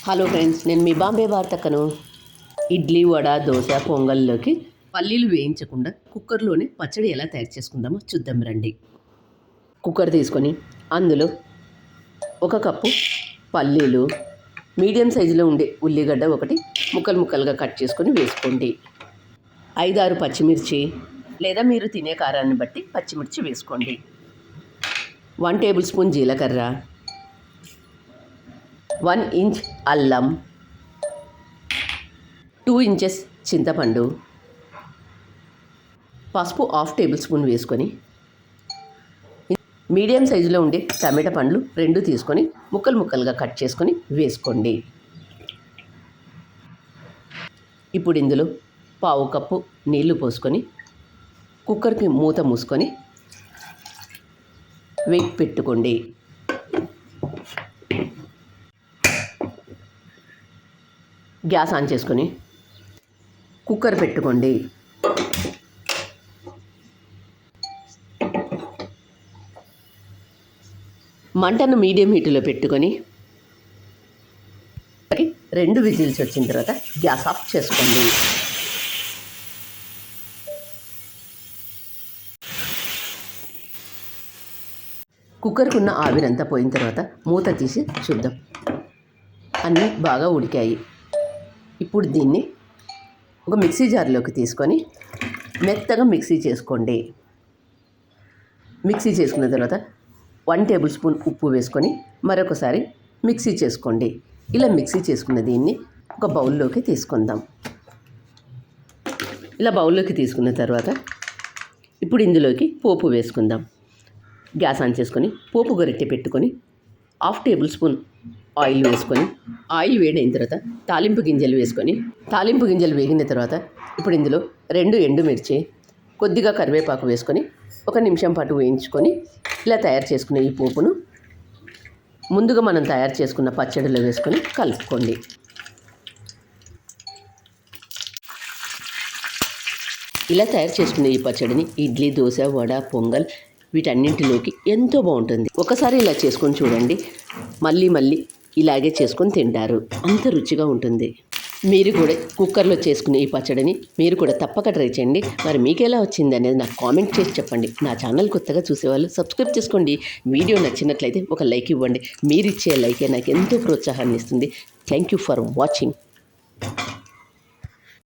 Hello friends, నేను మీ బాంబే వార్తకను. ఇడ్లీ, వడ, దోశ, పొంగల్లోకి పల్లీలు వేయించకుండా కుక్కర్లోనే పచ్చడి ఎలా తయారు చేసుకుందామో చూద్దాం రండి. కుక్కర్ తీసుకొని అందులో 1 కప్పు పల్లీలు, మీడియం సైజులో ఉండే ఉల్లిగడ్డ ఒకటి ముక్కలు ముక్కలుగా కట్ చేసుకొని వేసుకోండి. 5-6 పచ్చిమిర్చి లేదా మీరు తినే కారాన్ని బట్టి పచ్చిమిర్చి వేసుకోండి. 1 టేబుల్ స్పూన్ జీలకర్ర, 1 ఇంచ్ అల్లం, 2 ఇంచెస్ చింతపండు, పసుపు 1/2 టేబుల్ స్పూన్ వేసుకొని మీడియం సైజులో ఉండే టమాటా పండ్లు 2 తీసుకొని ముక్కలు ముక్కలుగా కట్ చేసుకొని వేసుకోండి. ఇప్పుడు ఇందులో 1/2 కప్పు నీళ్లు పోసుకొని కుక్కర్కి మూత మూసుకొని వెయిట్ పెట్టుకోండి. గ్యాస్ ఆన్ చేసుకొని కుక్కర్ పెట్టుకోండి. మంటను మీడియం హీట్లో పెట్టుకొని 2 విజిల్స్ వచ్చిన తర్వాత గ్యాస్ ఆఫ్ చేసుకోండి. కుక్కర్కి ఉన్న ఆవిరంతా పోయిన తర్వాత మూత తీసి చూద్దాం. అన్నీ బాగా ఉడికాయి. ఇప్పుడు దీన్ని ఒక మిక్సీ జార్లోకి తీసుకొని మెత్తగా మిక్సీ చేసుకోండి. మిక్సీ చేసుకున్న తర్వాత 1 టేబుల్ స్పూన్ ఉప్పు వేసుకొని మరొకసారి మిక్సీ చేసుకోండి. ఇలా మిక్సీ చేసుకున్న దీన్ని ఒక బౌల్లోకి తీసుకుందాం. ఇలా బౌల్లోకి తీసుకున్న తర్వాత ఇప్పుడు ఇందులోకి పోపు వేసుకుందాం. గ్యాస్ ఆన్ చేసుకొని పోపు గరిటె పెట్టుకొని 1/2 టేబుల్ స్పూన్ ఆయిల్ వేసుకొని ఆయిల్ వేడైన తర్వాత తాలింపు గింజలు వేసుకొని తాలింపు గింజలు వేగిన తర్వాత ఇప్పుడు ఇందులో 2 ఎండుమిర్చి, కొద్దిగా కరివేపాకు వేసుకొని 1 నిమిషం పాటు వేయించుకొని ఇలా తయారు చేసుకున్న ఈ పోపును ముందుగా మనం తయారు చేసుకున్న పచ్చడిలో వేసుకొని కలుపుకోండి. ఇలా తయారు చేసుకున్న ఈ పచ్చడిని ఇడ్లీ, దోశ, వడ, పొంగల్ వీటన్నింటిలోకి ఎంతో బాగుంటుంది. ఒకసారి ఇలా చేసుకొని చూడండి, మళ్ళీ ఇలాగే చేసుకొని తింటారు. అంత రుచిగా ఉంటుంది. మీరు కూడా కుక్కర్లో చేసుకునే ఈ పచ్చడిని మీరు కూడా తప్పక ట్రై చేయండి. మరి మీకు ఎలా వచ్చింది అనేది నాకు కామెంట్ చేసి చెప్పండి. నా ఛానల్ కొత్తగా చూసేవాళ్ళు సబ్స్క్రైబ్ చేసుకోండి. వీడియో నచ్చినట్లయితే ఒక లైక్ ఇవ్వండి. మీరు ఇచ్చే లైకే నాకు ఎంతో ప్రోత్సాహాన్ని ఇస్తుంది. Thank you for watching.